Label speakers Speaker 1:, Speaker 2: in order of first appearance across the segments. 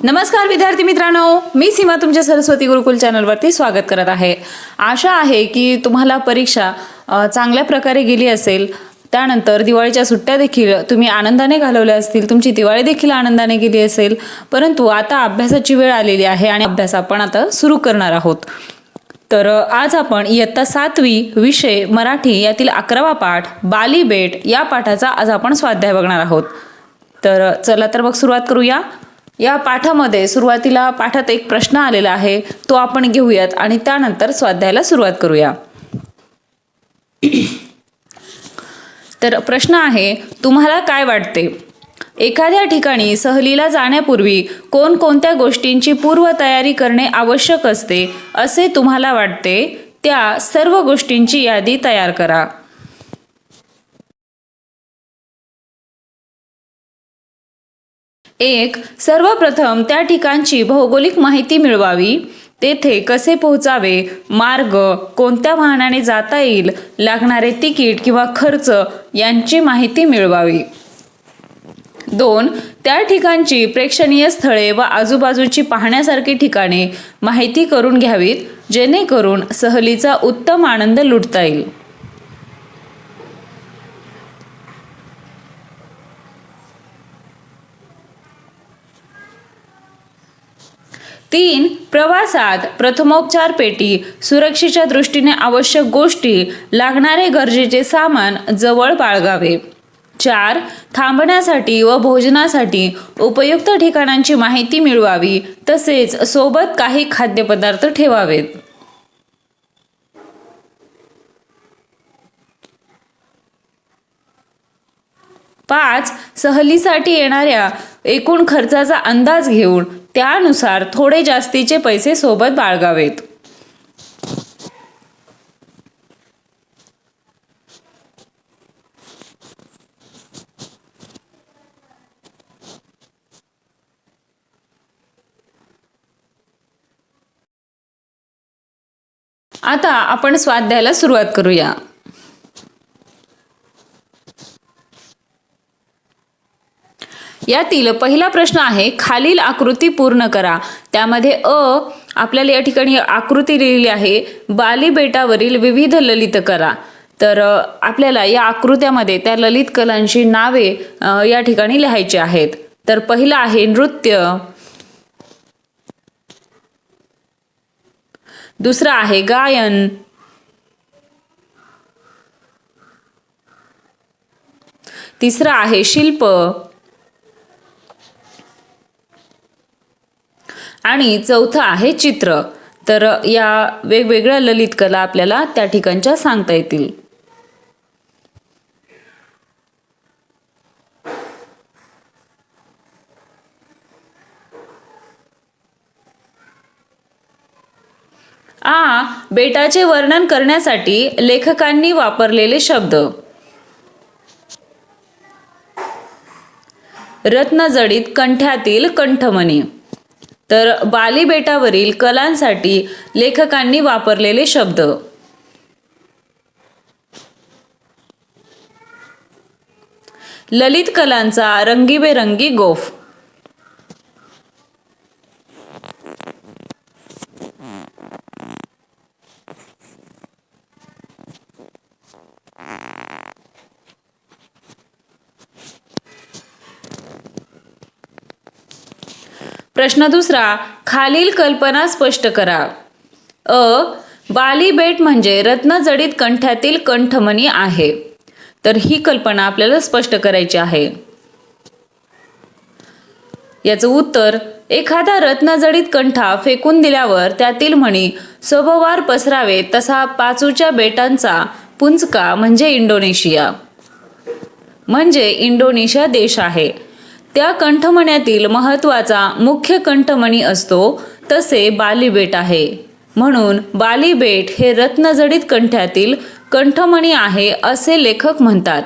Speaker 1: नमस्कार विद्यार्थी मित्रांनो, मी सीमा तुमच्या सरस्वती गुरुकुल चॅनलवरती स्वागत करत आहे। आशा आहे की तुम्हाला परीक्षा चांगल्या प्रकारे गेली असेल। त्यानंतर दिवाळीच्या सुट्ट्या देखील तुम्ही आनंदाने घालवल्या असतील, तुमची दिवाळी देखील आनंदाने गेली असेल। परंतु आता अभ्यासाची वेळ आलेली आहे आणि अभ्यास आपण आता सुरू करणार आहोत। तर आज आपण इयत्ता 7वी विषय मराठी यातील 11वा पाठ बाली बेट या पाठाचा आज आपण स्वाध्याय बघणार आहोत। तर चला तर मग सुरुवात करूया। या पाठामध्ये सुरुवातीला पाठात एक प्रश्न आलेला आहे, तो आपण घेऊयात आणि त्यानंतर स्वाध्यायाला सुरुवात करूया। तर प्रश्न आहे, तुम्हाला काय वाटते? एखाद्या ठिकाणी सहलीला जाण्यापूर्वी कोणकोणत्या गोष्टींची पूर्वतयारी करणे आवश्यक असते असे तुम्हाला वाटते? त्या सर्व गोष्टींची यादी तयार करा। एक, सर्वप्रथम त्या ठिकाणची भौगोलिक माहिती मिळवावी। तेथे कसे पोहोचावे, मार्ग, कोणत्या वाहनाने जाता येईल, लागणारे तिकीट किंवा खर्च यांची माहिती मिळवावी। 2, त्या ठिकाणची प्रेक्षणीय स्थळे व आजूबाजूची पाहण्यासारखी ठिकाणे माहिती करून घ्यावीत, जेणेकरून सहलीचा उत्तम आनंद लुटता येईल। 3, प्रवासात प्रथमोपचार पेटी, सुरक्षेच्या दृष्टीने आवश्यक गोष्टी, लागणारे गरजेचे सामान जवळ बाळगावे। 4, थांबण्यासाठी व भोजनासाठी उपयुक्त ठिकाणांची माहिती मिळवावी, तसेच सोबत काही खाद्यपदार्थ ठेवावेत। 5, सहलीसाठी येणाऱ्या एकूण खर्चाचा अंदाज घेऊन त्यानुसार थोडे जास्तीचे पैसे सोबत बाळगावेत। आता आपण स्वाध्यायाला सुरुवात करूया। यातील पहिला प्रश्न आहे, खालील आकृती पूर्ण करा। त्यामध्ये आपल्याला या ठिकाणी आकृती लिहिली आहे, बाली बेटावरील विविध ललित कला। तर आपल्याला या आकृत्यामध्ये त्या ललित कलांची नावे या ठिकाणी लिहायची आहेत। तर पहिला आहे नृत्य, दुसरा आहे गायन, तिसरा आहे शिल्प आणि चौथा आहे चित्र। तर या वेगवेगळ्या ललित कला आपल्याला त्या ठिकाणच्या सांगता येतील। बेटाचे वर्णन करण्यासाठी लेखकांनी वापरलेले शब्द। रत्नजडित कंठ्यातील कंठमणी। तर बाली बेटावरील कलांसाठी लेखकांनी वापरलेले शब्द। ललित कलांचा रंगीबेरंगी गोफ। प्रश्न दुसरा, खालील कल्पना स्पष्ट करा। बाली बेट म्हणजे रत्नजडित कंठ्यातील कंठमणी आहे। तर ही कल्पना आपल्याला स्पष्ट करायची आहे। याचं उत्तर, एखादा रत्नजडित कंठा फेकून दिल्यावर त्यातील मणी सभोवार पसरावे तसा पाचूच्या बेटांचा पुंजका म्हणजे इंडोनेशिया। म्हणजे इंडोनेशिया देश आहे। त्या कंठमण्यातील महत्त्वाचा मुख्य कंठमणी असतो, तसे बाली बेट आहे। म्हणून बाली बेट हे रत्नजडित कंठ्यातील कंठमणी आहे असे लेखक म्हणतात।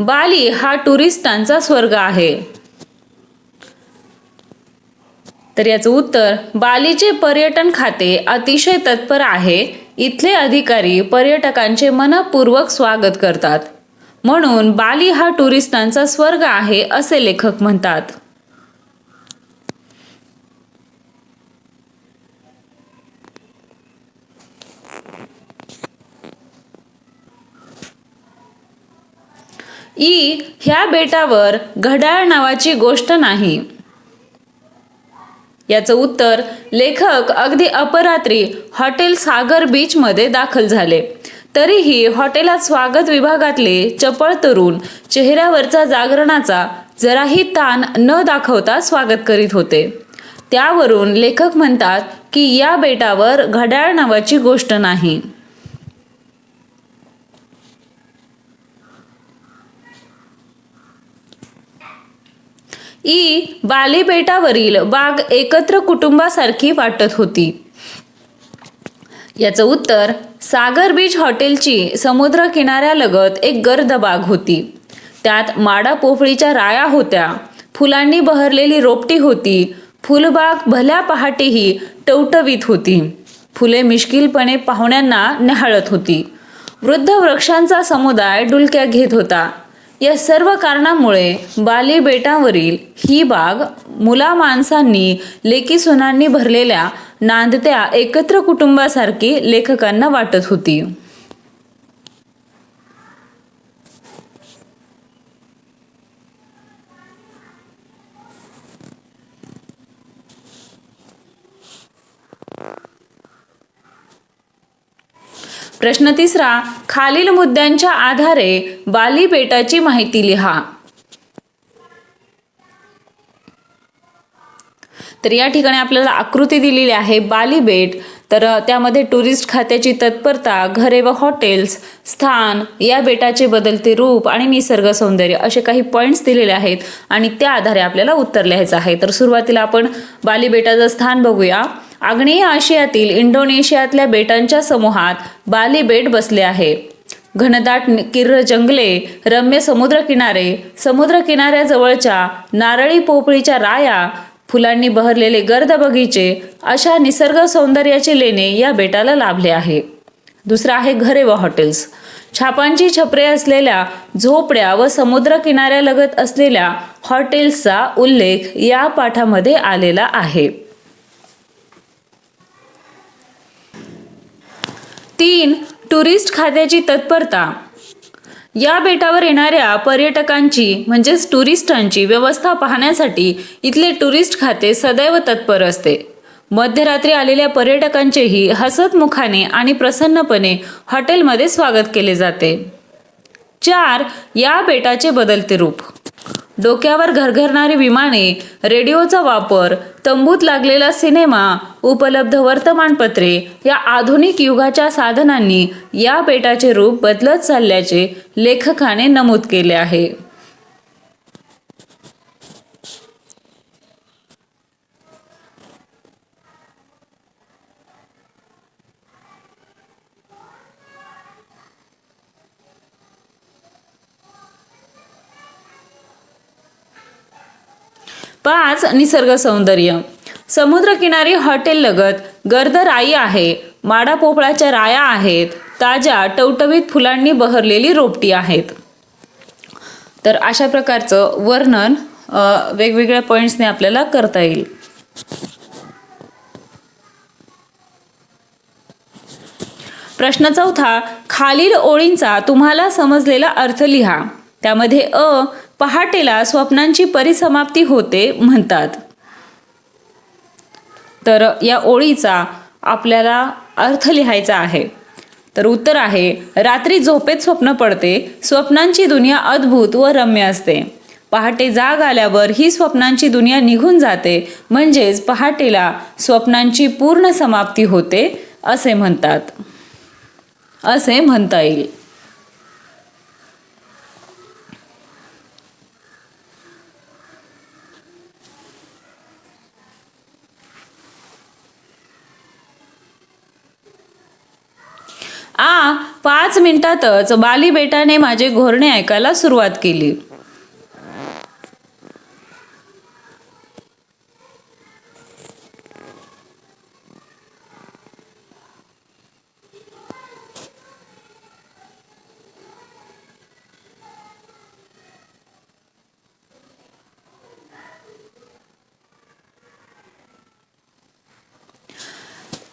Speaker 1: बाली हा टुरिस्टांचा स्वर्ग आहे। तर याचं उत्तर, बालीचे पर्यटन खाते अतिशय तत्पर आहे. इथले अधिकारी पर्यटकांचे मनपूर्वक स्वागत करतात. म्हणून बाली हा टुरिस्टांचा स्वर्ग आहे असे लेखक म्हणतात. ह्या बेटावर घड्याळ नावाची गोष्ट नाही. याचं उत्तर, लेखक अगदी अपरात्री हॉटेल सागर बीच मध्ये दाखल झाले. तरीही हॉटेलात स्वागत विभागातले चपळ तरुण चेहऱ्यावरचा जागरणाचा जराही ताण न दाखवता स्वागत करीत होते. त्यावरून लेखक म्हणतात की या बेटावर घड्याळ नावाची गोष्ट नाही. बाली बेटावरील बाग एकत्र कुटुंबासारखी वाटत होती. याचं उत्तर, सागर बीच हॉटेलची समुद्र किनाऱ्यालगत एक गर्द बाग होती. त्यात माडा पोफळीच्या राया होत्या. फुलांनी बहरलेली रोपटी होती. फुलबाग भल्या पहाटेही टवटवीत होती. फुले मिश्किलपणे पाहुण्यांना न्याहाळत होती. वृद्ध वृक्षांचा समुदाय डुलक्या घेत होता. या सर्व कारणामुळे बाली बेटावरील ही बाग मुला माणसांनी, लेकी सुनांनी भरलेल्या नांदत्या एकत्र कुटुंबासारखी लेखकांना वाटत होती. प्रश्न 3, खालील मुद्द्यांच्या आधारे बाली बेटाची माहिती लिहा. तर या ठिकाणी आपल्याला आकृती दिलेली आहे बाली बेट. तर त्यामध्ये टुरिस्ट खात्याची तत्परता, घरे व हॉटेल्स, स्थान, या बेटाचे बदलते रूप आणि निसर्ग सौंदर्य असे काही पॉइंट्स दिलेले आहेत आणि त्या आधारे आपल्याला उत्तर लिहायचं आहे. तर सुरुवातीला आपण बाली बेटाचं स्थान बघूया. आग्नेय आशियातील इंडोनेशियातल्या बेटांच्या समूहात बाली बेट बसले आहे. घनदाट किर्र जंगले, रम्य समुद्रकिनारे, समुद्रकिनाऱ्याजवळच्या नारळी पोपळीच्या राया, फुलांनी बहरलेले गर्द बगीचे अशा निसर्ग सौंदर्याचे लेणे या बेटाला लाभले आहे. दुसरं आहे घरे व हॉटेल्स. छापांची छपरे असलेल्या झोपड्या व समुद्र किनाऱ्यालगत असलेल्या हॉटेल्सचा उल्लेख या पाठामध्ये आलेला आहे. 3, टुरिस्ट खात्याची तत्परता. या बेटावर येणाऱ्या पर्यटकांची म्हणजेच टुरिस्टांची व्यवस्था पाहण्यासाठी इथले टुरिस्ट खाते सदैव तत्पर असते. मध्यरात्री आलेल्या पर्यटकांचेही हसतमुखाने आणि प्रसन्नपणे हॉटेलमध्ये स्वागत केले जाते. 4, या बेटाचे बदलते रूप. डोक्यावर घरघरणारी विमाने, रेडिओचा वापर, तंबूत लागलेला सिनेमा, उपलब्ध वर्तमानपत्रे या आधुनिक युगाच्या साधनांनी या बेटाचे रूप बदलत चालल्याचे लेखकाने नमूद केले आहे. पाच, निसर्ग सौंदर्य. समुद्रकिनारी हॉटेल लगत गर्द राई आहे. माडा पोपळाच्या राया आहेत. ताज्या टवटवीत फुलांनी बहरलेली रोपटी आहेत. तर अशा प्रकारचं वर्णन वेगवेगळ्या पॉइंट्सने आपल्याला करता येईल. प्रश्न 4, खालील ओळींचा तुम्हाला समजलेला अर्थ लिहा. त्यामध्ये पहाटेला स्वप्नांची परिसमाप्ती होते म्हणतात. तर या ओळीचा आपल्याला अर्थ लिहायचा आहे. तर उत्तर आहे, रात्री झोपेत स्वप्न पडते. स्वप्नांची दुनिया अद्भुत व रम्य असते. पहाटे जाग आल्यावर ही स्वप्नांची दुनिया निघून जाते. म्हणजेच पहाटेला स्वप्नांची पूर्ण समाप्ती होते असे म्हणतात, असे म्हणता येईल. आ 5 मिनिटातच बाली बेटाने माझे घोरणे ऐकायला सुरुवात केली.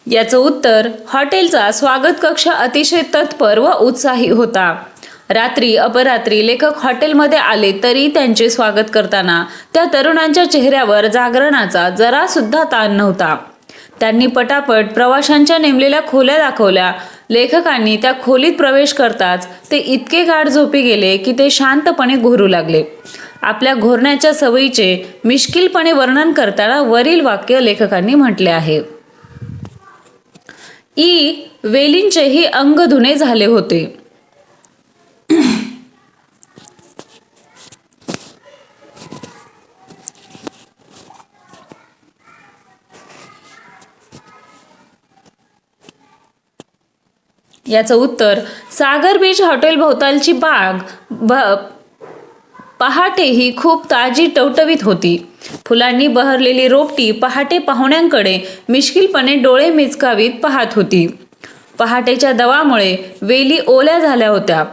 Speaker 1: याचं उत्तर, हॉटेलचा स्वागत कक्ष अतिशय तत्पर व उत्साही होता. रात्री अपरात्री लेखक हॉटेलमध्ये आले तरी त्यांचे स्वागत करताना त्या तरुणांच्या चेहऱ्यावर जागरणाचा जरा सुद्धा ताण नव्हता. त्यांनी पटापट प्रवाशांच्या नेमलेल्या खोल्या दाखवल्या. लेखकांनी त्या खोलीत प्रवेश करताच ते इतके गाढ झोपी गेले की ते शांतपणे घोरू लागले. आपल्या घोरण्याच्या सवयीचे मिश्किलपणे वर्णन करताना वरील वाक्य लेखकांनी म्हटले आहे. वेलींचेही अंग धुणे झाले होते. याचं उत्तर, सागर बीच हॉटेल भोवतालची बाग पहाटेही खूप ताजी टवटवीत होती. फुलांनी बहरलेली रोपटी पहाटे पाहुण्यांकडे मिश्किलपणे डोळे मिचकावीत पाहत होती. पहाटेच्या दवामुळे वेली ओल्या झाल्या होत्या.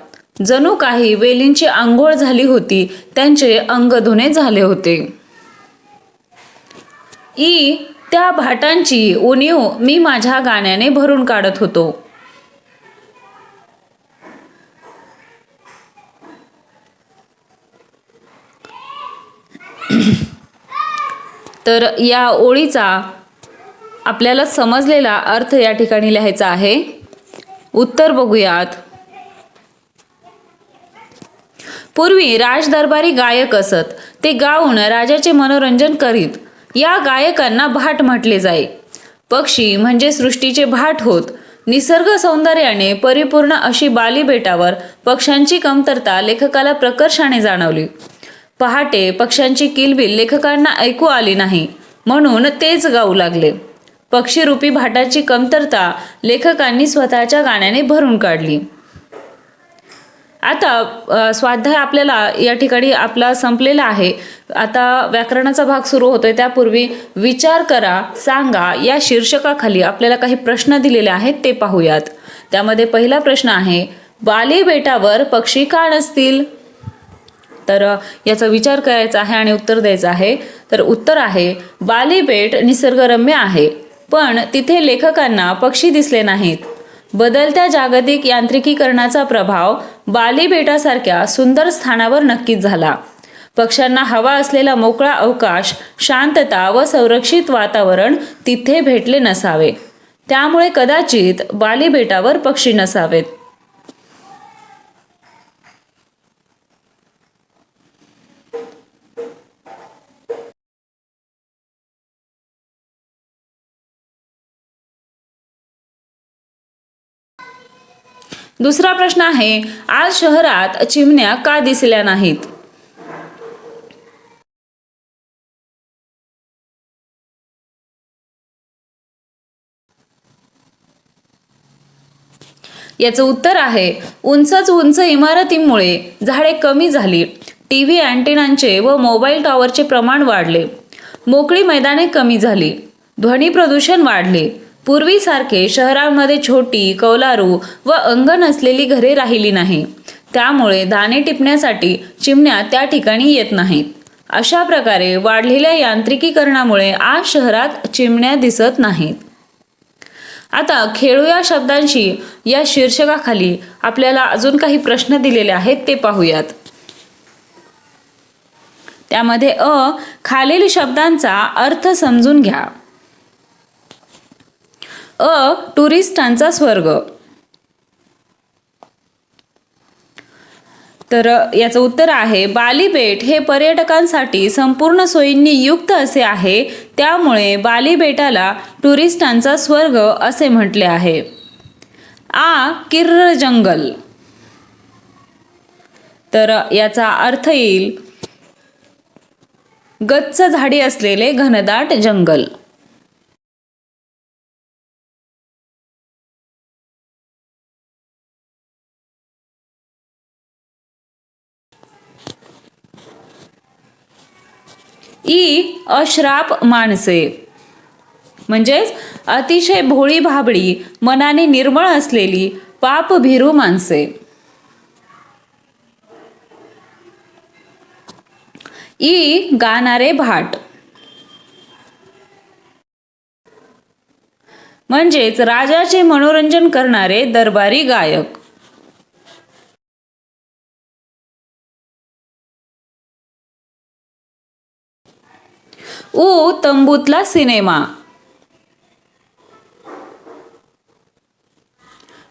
Speaker 1: जणू काही वेलींची आंघोळ झाली होती, त्यांचे अंग धुणे झाले होते. त्या भाटांची उणीव मी माझ्या गाण्याने भरून काढत होतो. तर या ओळीचा आपल्याला समजलेला अर्थ या ठिकाणी लिहायचा आहे. उत्तर बघूयात. पूर्वी राजदरबारी गायक असत. ते गाऊन राजाचे मनोरंजन करीत. या गायकांना भाट म्हटले जाई. पक्षी म्हणजे सृष्टीचे भाट होत. निसर्ग सौंदर्याने परिपूर्ण अशी बाली बेटावर पक्ष्यांची कमतरता लेखकाला प्रकर्षाने जाणवली. पहाटे पक्ष्यांची किलबिल लेखकांना ऐकू आली नाही, म्हणून तेच गाऊ लागले. पक्षीरूपी भाटाची कमतरता लेखकांनी स्वतःच्या गाण्याने भरून काढली. आता स्वाध्याय आपल्याला या ठिकाणी आपला संपलेला आहे. आता व्याकरणाचा भाग सुरू होतोय. त्यापूर्वी विचार करा, सांगा या शीर्षकाखाली आपल्याला काही प्रश्न दिलेले आहेत ते पाहूयात. त्यामध्ये पहिला प्रश्न आहे, बाली बेटावर पक्षी का नसतील? तर याचा विचार करायचा आहे आणि उत्तर द्यायचं आहे. तर उत्तर आहे, बाली बेट निसर्गरम्य आहे, पण तिथे लेखकांना पक्षी दिसले नाहीत. बदलत्या जागतिक यांत्रिकीकरणाचा प्रभाव बाली बेटासारख्या सुंदर स्थानावर नक्कीच झाला. पक्ष्यांना हवा असलेला मोकळा अवकाश, शांतता व संरक्षित वातावरण तिथे भेटले नसावे. त्यामुळे कदाचित बाली बेटावर पक्षी नसावेत. दुसरा प्रश्न आहे, आज शहरात चिमण्या का दिसल्या नाहीत? याचं उत्तर आहे, उंच इमारतींमुळे झाडे कमी झाली. टीव्ही अँटेनांचे व मोबाईल टॉवरचे प्रमाण वाढले. मोकळी मैदाने कमी झाली. ध्वनी प्रदूषण वाढले. पूर्वीसारखे शहरांमध्ये छोटी, कौलारू व अंगण असलेली घरे राहिली नाही. त्यामुळे दाणे टिपण्यासाठी चिमण्या त्या ठिकाणी येत नाहीत. अशा प्रकारे वाढलेल्या यांत्रिकीकरणामुळे आज शहरात चिमण्या दिसत नाहीत. आता खेळूया शब्दांशी या शीर्षकाखाली आपल्याला अजून काही प्रश्न दिलेले आहेत ते पाहूयात. त्यामध्ये खालील शब्दांचा अर्थ समजून घ्या. टुरिस्टांचा स्वर्ग. तर याचं उत्तर आहे, बाली बेट हे पर्यटकांसाठी संपूर्ण सोयींनी युक्त असे आहे. त्यामुळे बाली बेटाला टुरिस्टांचा स्वर्ग असे म्हटले आहे. किर्र जंगल. तर याचा अर्थ येईल, गच्च झाडी असलेले घनदाट जंगल. अश्राप माणसे, म्हणजेच अतिशय भोळी भाबडी, मनाने निर्मळ असलेली पापभीरू माणसे. गाणारे भाट. म्हणजेच राजाचे मनोरंजन करणारे दरबारी गायक. तंबूतला सिनेमा,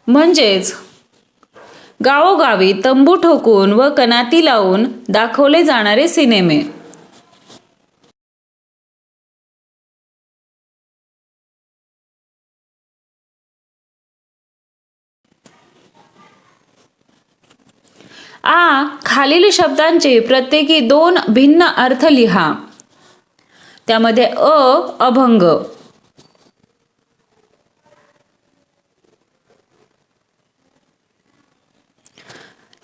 Speaker 1: म्हणजेच गावोगावी तंबू ठोकून व कनाती लावून दाखवले जाणारे सिनेमे. खालील शब्दांचे प्रत्येकी 2 भिन्न अर्थ लिहा. त्यामध्ये अभंग,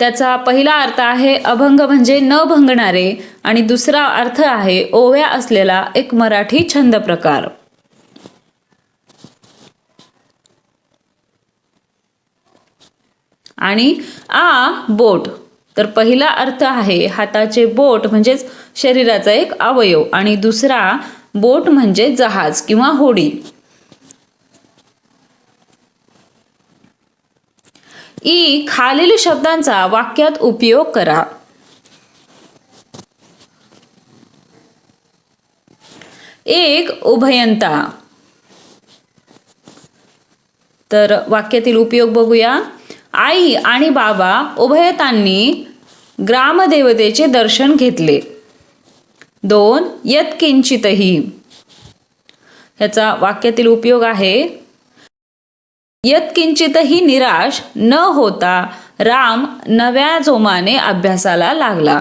Speaker 1: त्याचा पहिला अर्थ आहे अभंग म्हणजे न भंगणारे आणि दुसरा अर्थ आहे ओव्या असलेला एक मराठी छंद प्रकार. आणि बोट, तर पहिला अर्थ आहे हाताचे बोट म्हणजेच शरीराचा एक अवयव आणि दुसरा बोट म्हणजे जहाज किंवा होडी. खालील शब्दांचा वाक्यात उपयोग करा. उभयंता, तर वाक्यातील उपयोग बघूया. आई आणि बाबा उभयतांनी ग्रामदेवतेचे दर्शन घेतले. 2 यत्किंचितही, ह्याचा वाक्यातील उपयोग आहे यत्किंचितही निराश न होता राम नव्या जोमाने अभ्यासाला लागला.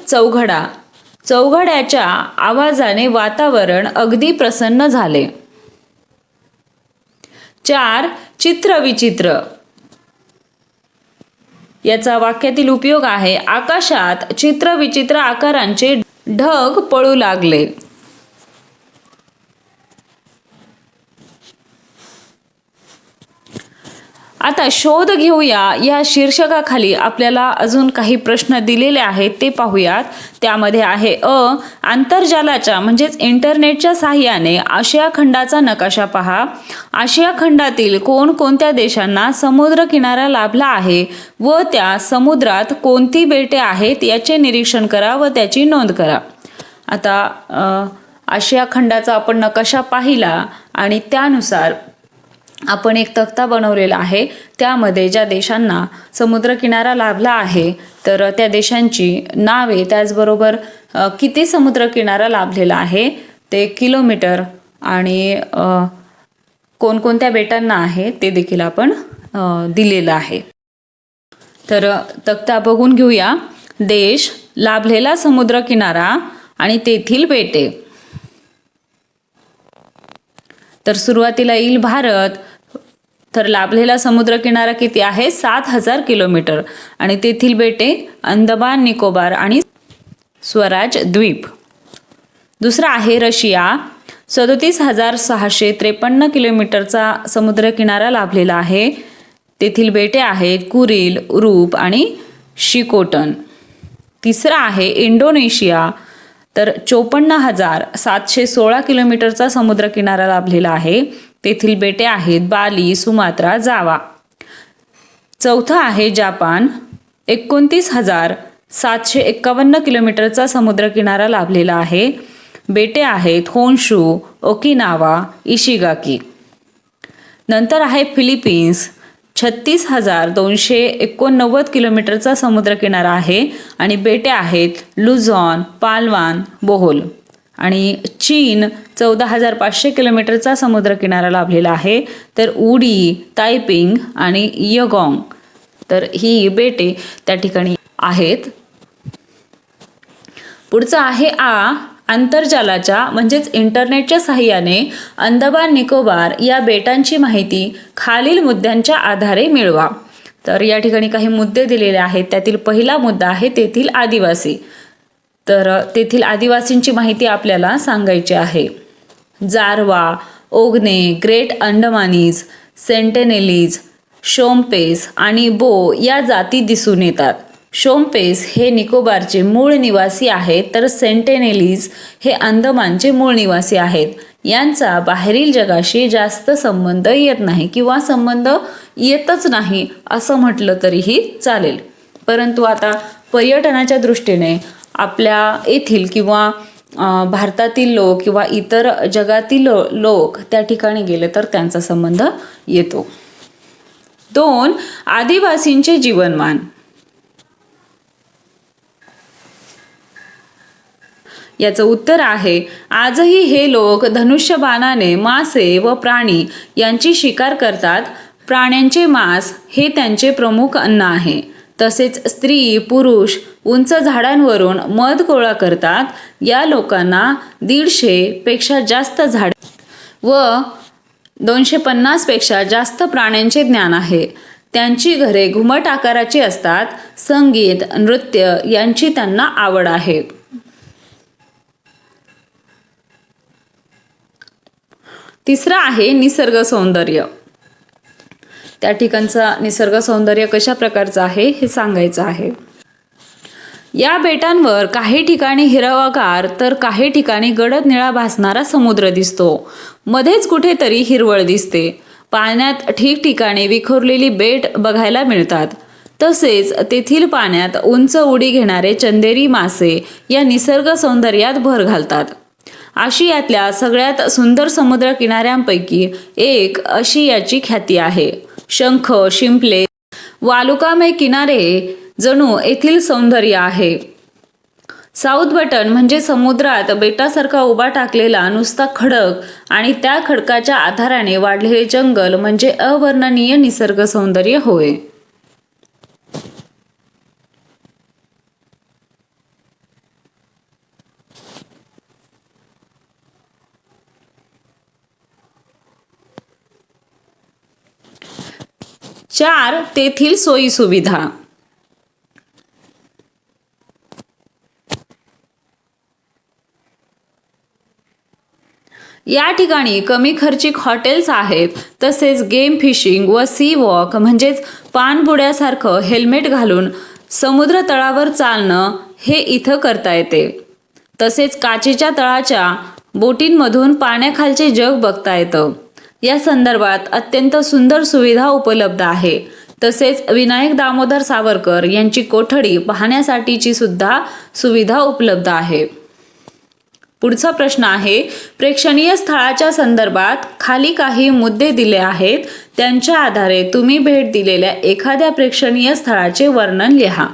Speaker 1: चौघडा, चौघड्याच्या आवाजाने वातावरण अगदी प्रसन्न झाले. 4 चित्रविचित्र, याचा वाक्यातील उपयोग आहे आकाशात चित्रविचित्र आकारांचे ढग पळू लागले. आता शोध घेऊया या शीर्षकाखाली आपल्याला अजून काही प्रश्न दिलेले आहेत ते पाहूयात. त्यामध्ये आहे आंतरजालाच्या म्हणजेच इंटरनेटच्या साहाय्याने आशिया खंडाचा नकाशा पहा. आशिया खंडातील कोणकोणत्या देशांना समुद्र किनारा लाभला आहे व त्या समुद्रात कोणती बेटे आहेत याचे निरीक्षण करा व त्याची नोंद करा. आता आशिया खंडाचा आपण नकाशा पाहिला आणि त्यानुसार आपण एक तक्ता बनवलेला आहे. त्यामध्ये ज्या देशांना समुद्र किनारा लाभला आहे तर त्या देशांची नावे, त्याचबरोबर किती समुद्र किनारा लाभलेला आहे ते किलोमीटर आणि कोणकोणत्या बेटांना आहे ते देखील आपण दिलेलं आहे. तर तक्ता बघून घेऊया. देश, लाभलेला समुद्र किनारा आणि तेथील बेटे. तर सुरुवातीला येईल भारत. तर लाभलेला समुद्र किनारा किती आहे? 7000 किलोमीटर आणि तेथील बेटे अंदमान निकोबार आणि स्वराज द्वीप. दुसरा आहे रशिया. 37,653 किलोमीटरचा समुद्र किनारा लाभलेला आहे. तेथील बेटे आहेत कुरिल, रूप आणि शिकोटन. तिसरा आहे इंडोनेशिया. तर 54,716 किलोमीटरचा समुद्र किनारा लाभलेला आहे. तेथील बेटे आहेत बाली, सुमात्रा, जावा. चौथा आहे जपान. 29,751 किलोमीटरचा समुद्र किनारा लाभलेला आहे. बेटे आहेत होन्शू, ओकिनावा, इशिगाकी. नंतर आहे फिलिपिन्स. 36,289 किलोमीटरचा समुद्र किनारा आहे आणि बेटे आहेत लुझॉन, पालवान, बोहोल. आणि चीन 14,500 किलोमीटरचा समुद्र किनारा लाभलेला आहे. तर उडी, तायपिंग आणि यगॉंग, तर ही बेटे त्या ठिकाणी आहेत. पुढचा आहे आंतरजालाच्या म्हणजेच इंटरनेटच्या साहाय्याने अंदमान निकोबार या बेटांची माहिती खालील मुद्द्यांच्या आधारे मिळवा. तर या ठिकाणी काही मुद्दे दिलेले आहेत. त्यातील पहिला मुद्दा आहे तेथील आदिवासी. तर तेथील आदिवासींची माहिती आपल्याला सांगायची आहे. जारवा, ओगने, ग्रेट अंडमानीज, सेंटेनेलीज, शोम्पेस आणि बो या जाती दिसून येतात. शोम्पेस हे निकोबारचे मूळ निवासी आहेत, तर सेंटेनेलीज हे अंदमानचे मूळ निवासी आहेत. यांचा बाहेरील जगाशी जास्त संबंध येत नाही किंवा संबंध येतच नाही असं म्हटलं तरीही चालेल. परंतु आता पर्यटनाच्या दृष्टीने आपल्या येथील किंवा भारतातील लोक किंवा इतर जगातील लोक त्या ठिकाणी गेले तर त्यांचा संबंध येतो. 2. आदिवासींचे जीवनमान. याचं उत्तर आहे, आजही हे लोक धनुष्यबाणाने मासे व प्राणी यांची शिकार करतात. प्राण्यांचे मांस हे त्यांचे प्रमुख अन्न आहे. तसेच स्त्री पुरुष उंच झाडांवरून मध गोळा करतात. या लोकांना 150 पेक्षा जास्त झाडे व 250 पेक्षा जास्त प्राण्यांचे ज्ञान आहे. त्यांची घरे घुमट आकाराची असतात. संगीत नृत्य यांची त्यांना आवड आहे. तिसरं आहे निसर्ग सौंदर्य. त्या ठिकाणचं निसर्ग सौंदर्य कशा प्रकारचं आहे हे सांगायचं आहे. या बेटांवर काही ठिकाणी हिरवागार तर काही ठिकाणी गडद निळा भासणारा समुद्र दिसतो. मध्येच कुठेतरी हिरवळ दिसते. पाण्यात ठिकठिकाणी विखुरलेली बेट बघायला मिळतात. तसेच तेथील पाण्यात उंच उडी घेणारे चंदेरी मासे या निसर्ग सौंदर्यात भर घालतात. आशियातल्या सगळ्यात सुंदर समुद्र किनाऱ्यांपैकी एक अशी याची ख्याती आहे. शंख, शिंपले, वालुकामय किनारे जणू येथील सौंदर्य आहे. साऊथ बटन म्हणजे समुद्रात बेटासारखा उभा टाकलेला नुसता खडक आणि त्या खडकाच्या आधाराने वाढलेले जंगल म्हणजे अवर्णनीय निसर्ग सौंदर्य होय. चार, तेथील सोयी सुविधा. या ठिकाणी कमी खर्चिक हॉटेल्स आहेत. तसेच गेम फिशिंग व सी वॉक म्हणजेच पाणबुड्यासारखं हेल्मेट घालून समुद्र तळावर चालणं हे इथं करता येते. तसेच काचेच्या तळाच्या बोटींमधून पाण्याखालचे जग बघता येतं. या संदर्भात अत्यंत सुंदर सुविधा उपलब्ध आहे. तसेच विनायक दामोदर सावरकर यांची कोठडी पाहण्यासाठीची सुद्धा सुविधा उपलब्ध आहे. पुढचा प्रश्न आहे, प्रेक्षणीय स्थळाच्या संदर्भात खाली काही मुद्दे दिले आहेत. त्यांच्या आधारे तुम्ही भेट दिलेल्या एखाद्या प्रेक्षणीय स्थळाचे वर्णन लिहा.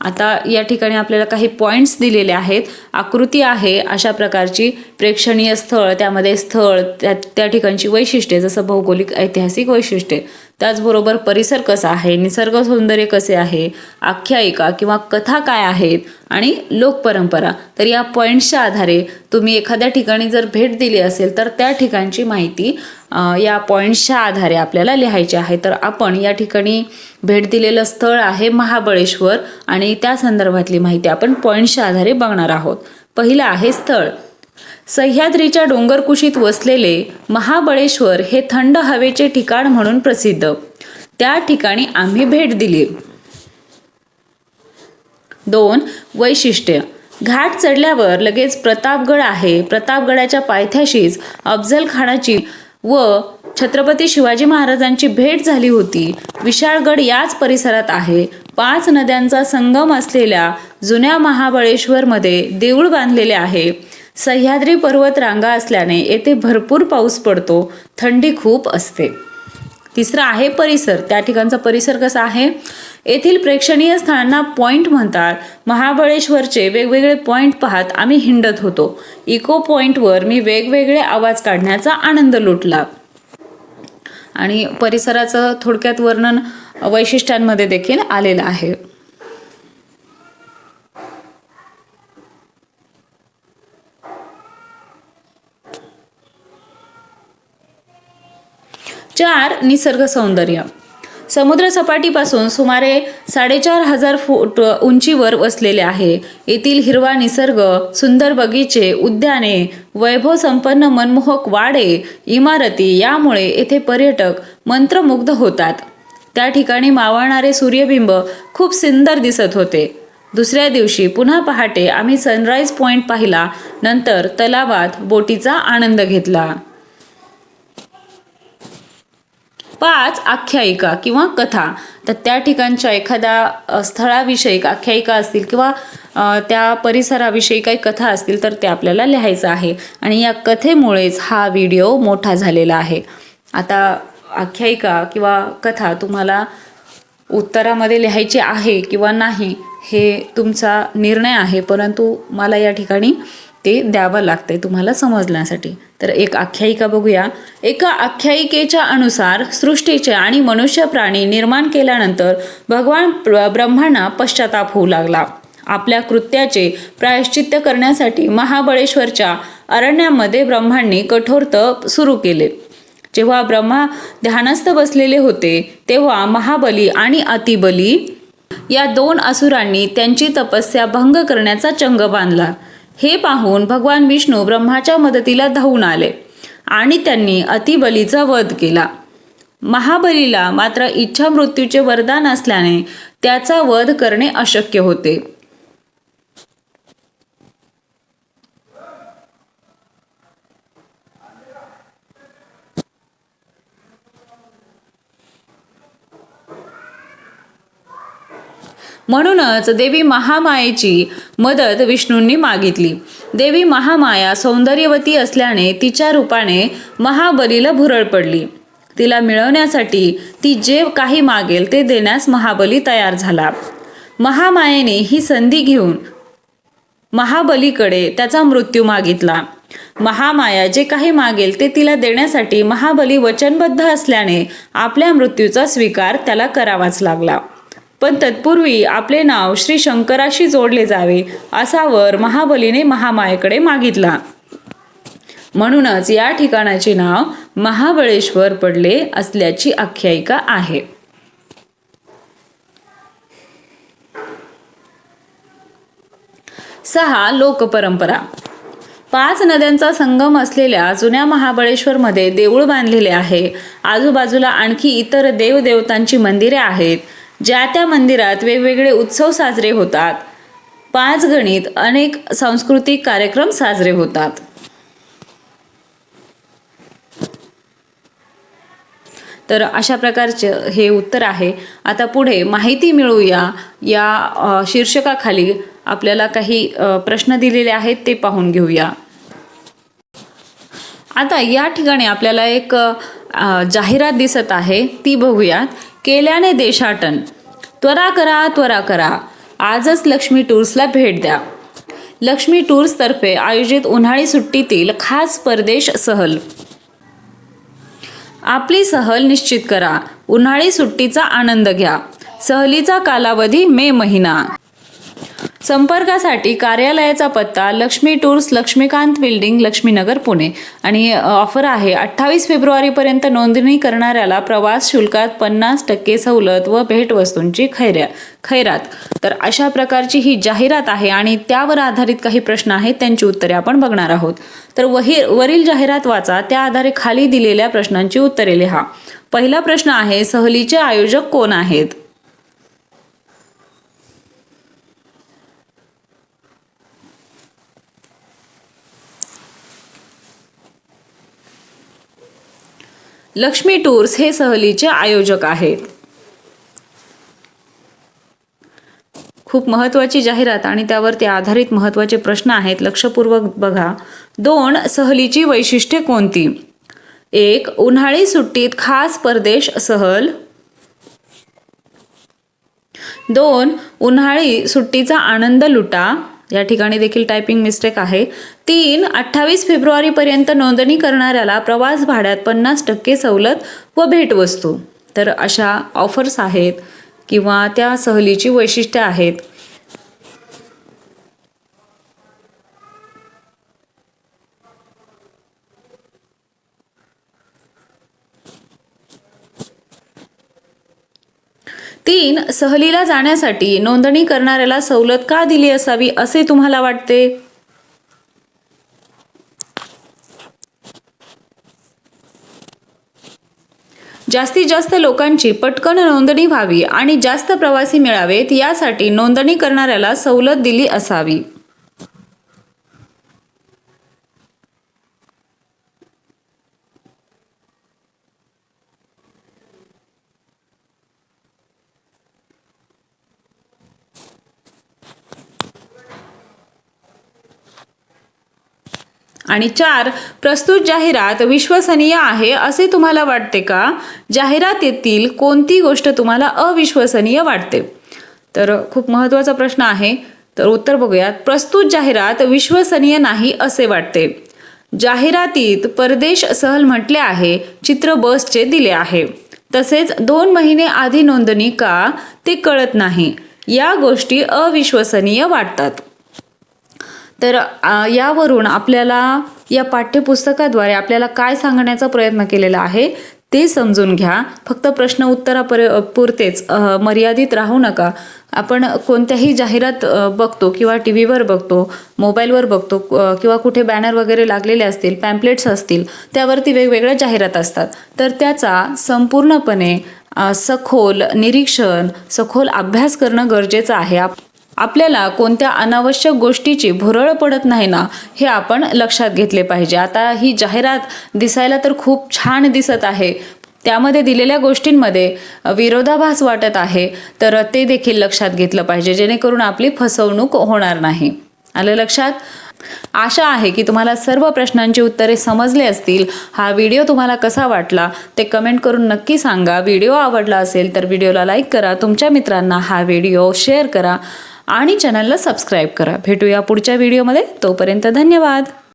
Speaker 1: आता या ठिकाणी आपल्याला काही पॉइंट्स दिलेले आहेत. आकृती आहे अशा प्रकारची प्रेक्षणीय स्थळ, त्यामध्ये स्थळ त्या ठिकाणची वैशिष्ट्ये जसं भौगोलिक ऐतिहासिक वैशिष्ट्ये, त्याचबरोबर परिसर कसा आहे, निसर्ग सौंदर्य कसे आहे, आख्यायिका किंवा कथा काय आहेत आणि लोकपरंपरा. तर या पॉईंट्सच्या आधारे तुम्ही एखाद्या ठिकाणी जर भेट दिली असेल तर त्या ठिकाणची माहिती या पॉईंट्सच्या आधारे आपल्याला लिहायची आहे. तर आपण या ठिकाणी भेट दिलेलं स्थळ आहे महाबळेश्वर आणि त्या संदर्भातली माहिती आपण पॉईंट्सच्या आधारे बघणार आहोत. पहिलं आहे स्थळ. सह्याद्रीच्या डोंगरकुशीत वसलेले महाबळेश्वर हे थंड हवेचे ठिकाण म्हणून प्रसिद्ध. त्या ठिकाणी आम्ही भेट दिली. 2. वैशिष्ट्य. घाट चढल्यावर लगेच प्रतापगड आहे. प्रतापगडाच्या पायथ्याशीच अफजल खानाची व छत्रपती शिवाजी महाराजांची भेट झाली होती. विशाळगड याच परिसरात आहे. 5 नद्यांचा संगम असलेल्या जुन्या महाबळेश्वरमध्ये देऊळ बांधलेले आहे. सह्याद्री पर्वत रांगा असल्याने येथे भरपूर पाऊस पडतो. थंडी खूप असते. तिसरा आहे परिसर. त्या ठिकाणचा परिसर कसा आहे? येथील प्रेक्षणीय स्थळांना पॉइंट म्हणतात. महाबळेश्वरचे वेगवेगळे पॉइंट पाहत आम्ही हिंडत होतो. इको पॉइंटवर मी वेगवेगळे आवाज काढण्याचा आनंद लुटला. आणि परिसराचं थोडक्यात वर्णन वैशिष्ट्यांमध्ये देखील आलेलं आहे. चार, निसर्ग सौंदर्य. समुद्रसपाटीपासून सुमारे 4,500 फूट उंचीवर वसलेले आहे. येथील हिरवा निसर्ग, सुंदर बगीचे, उद्याने, वैभव संपन्न मनमोहक वाडे, इमारती यामुळे येथे पर्यटक मंत्रमुग्ध होतात. त्या ठिकाणी मावळणारे सूर्यबिंब खूप सुंदर दिसत होते. दुसऱ्या दिवशी पुन्हा पहाटे आम्ही सनराईज पॉइंट पाहिला. नंतर तलावात बोटीचा आनंद घेतला. 5 आख्यायिका किंवा कथा. तर त्या ठिकाणच्या एखाद्या स्थळाविषयी आख्यायिका असतील किंवा त्या परिसराविषयी काही कथा असतील तर ते आपल्याला लिहायचं आहे. आणि या कथेमुळेच हा व्हिडिओ मोठा झालेला आहे. आता आख्यायिका किंवा कथा तुम्हाला उत्तरामध्ये लिहायची आहे किंवा नाही हे तुमचा निर्णय आहे, परंतु मला या ठिकाणी ते द्यावं लागते तुम्हाला समजण्यासाठी. तर एक आख्यायिका बघूया. एका आख्यायिकेच्या अनुसार सृष्टीचे आणि मनुष्य प्राणी निर्माण केल्यानंतर भगवान ब्रह्मांना पश्चाताप होऊ लागला. आपल्या कृत्याचे प्रायश्चित्त करण्यासाठी महाबळेश्वरच्या अरण्यामध्ये ब्रह्मांनी कठोर तप सुरू केले. जेव्हा ब्रह्मा ध्यानस्थ बसलेले होते तेव्हा महाबली आणि अतिबली या 2 असुरांनी त्यांची तपस्या भंग करण्याचा चंग बांधला. हे पाहून भगवान विष्णू ब्रह्माच्या मदतीला धावून आले आणि त्यांनी अतिबलीचा वध केला. महाबलीला मात्र इच्छा मृत्यूचे वरदान असल्याने त्याचा वध करणे अशक्य होते. म्हणूनच देवी महामायेची मदत विष्णूंनी मागितली. देवी महामाया सौंदर्यवती असल्याने तिच्या रूपाने महाबलीला भुरळ पडली. तिला मिळवण्यासाठी ती जे काही मागेल ते देण्यास महाबली तयार झाला. महामायेने ही संधी घेऊन महाबलीकडे त्याचा मृत्यू मागितला. महामाया जे काही मागेल ते तिला देण्यासाठी महाबली वचनबद्ध असल्याने आपल्या मृत्यूचा स्वीकार त्याला करावाच लागला. पण तत्पूर्वी आपले नाव श्री शंकराशी जोडले जावे असा वर महाबलीने महामायेकडे मागितला. म्हणूनच या ठिकाणाचे नाव महाबळेश्वर पडले असल्याची आख्यायिका आहे. सहा लोकपरंपरा. 5 नद्यांचा संगम असलेल्या जुन्या महाबळेश्वरमध्ये देऊळ बांधलेले आहे. आजूबाजूला आणखी इतर देवदेवतांची मंदिरे आहेत. ज्या त्या मंदिरात वेगवेगळे उत्सव साजरे होतात. 5 गणित अनेक सांस्कृतिक कार्यक्रम साजरे होतात. तर अशा प्रकारचे हे उत्तर आहे. आता पुढे माहिती मिळूया या शीर्षकाखाली आपल्याला काही प्रश्न दिलेले आहेत ते पाहून घेऊया. आता या ठिकाणी आपल्याला एक जाहिरात दिसत आहे ती बघूया. केल्याने देशाटन. त्वरा करा, त्वरा करा. आजच लक्ष्मी टूर्सला भेट द्या. लक्ष्मी टूर्स तर्फे आयोजित उन्हाळी सुट्टीतील खास परदेश सहल. आपली सहल निश्चित करा. उन्हाळी सुट्टीचा आनंद घ्या. सहलीचा कालावधी मे महिना. संपर्कासाठी कार्यालयाचा पत्ता लक्ष्मी टूर्स, लक्ष्मीकांत बिल्डिंग, लक्ष्मीनगर, पुणे. आणि ऑफर आहे 28 फेब्रुवारीपर्यंत नोंदणी करणाऱ्याला प्रवास शुल्कात 50% सवलत व भेटवस्तूंची खैरात. तर अशा प्रकारची ही जाहिरात आहे आणि त्यावर आधारित काही प्रश्न आहेत त्यांची उत्तरे आपण बघणार आहोत. तर वरील जाहिरात वाचा, त्या आधारे खाली दिलेल्या प्रश्नांची उत्तरे लिहा. पहिला प्रश्न आहे, सहलीचे आयोजक कोण आहेत? लक्ष्मी टूर्स हे सहलीचे आयोजक आहेत. खूप महत्त्वाची जाहिरात आणि त्यावरती आधारित महत्त्वाचे प्रश्न आहेत, लक्षपूर्वक बघा. 2 सहलीची वैशिष्ट्ये कोणती? 1 उन्हाळी सुट्टीत खास परदेश सहल. 2 उन्हाळी सुट्टीचा आनंद लुटा. या ठिकाणी देखील टायपिंग मिस्टेक आहे. 3 28 फेब्रुवारीपर्यंत नोंदणी करणाऱ्याला प्रवास भाड्यात 50% सवलत व भेटवस्तू. तर अशा ऑफर्स आहेत किंवा त्या सहलीची वैशिष्ट्ये आहेत. 3. सहलीला जाण्यासाठी नोंदणी करणाऱ्याला सवलत का दिली असावी असे तुम्हाला वाटते? जास्तीत जास्त लोकांची पटकन नोंदणी व्हावी आणि जास्त प्रवासी मिळावेत यासाठी नोंदणी करणाऱ्याला सवलत दिली असावी. आणि 4. प्रस्तुत जाहिरात विश्वसनीय आहे असे तुम्हाला वाटते का? जाहिरातीतील कोणती गोष्ट तुम्हाला अविश्वसनीय वाटते? तर खूप महत्त्वाचा प्रश्न आहे. तर उत्तर बघूयात. प्रस्तुत जाहिरात विश्वसनीय नाही असे वाटते. जाहिरातीत परदेश सहल म्हटले आहे, चित्र बसचे दिले आहे. तसेच 2 महिने आधी नोंदणी का ते कळत नाही. या गोष्टी अविश्वसनीय वाटतात. तर यावरून आपल्याला या पाठ्यपुस्तकाद्वारे आपल्याला काय सांगण्याचा प्रयत्न केलेला आहे ते समजून घ्या. फक्त प्रश्न पुरतेच मर्यादित राहू नका. आपण कोणत्याही जाहिरात बघतो किंवा टी व्हीवर बघतो, मोबाईलवर बघतो किंवा कुठे बॅनर वगैरे लागलेले असतील, पॅम्पलेट्स असतील, त्यावरती वेगवेगळ्या जाहिरात असतात. तर त्याचा संपूर्णपणे सखोल निरीक्षण, सखोल अभ्यास करणं गरजेचं आहे. आपल्याला कोणत्या अनावश्यक गोष्टीची भुरळ पडत नाही ना, हे आपण लक्षात घेतले पाहिजे. आता ही जाहिरात दिसायला तर खूप छान दिसत आहे, त्यामध्ये दिलेल्या गोष्टींमध्ये विरोधाभास वाटत आहे, तर ते देखील लक्षात घेतलं पाहिजे जेणेकरून आपली फसवणूक होणार नाही. आलं लक्षात? आशा आहे की तुम्हाला सर्व प्रश्नांची उत्तरे समजले असतील. हा व्हिडिओ तुम्हाला कसा वाटला ते कमेंट करून नक्की सांगा. व्हिडिओ आवडला असेल तर व्हिडिओला लाईक करा, तुमच्या मित्रांना हा व्हिडिओ शेअर करा आणि चॅनलला सबस्क्राईब करा. भेटूया पुढच्या व्हिडिओमध्ये. तोपर्यंत धन्यवाद.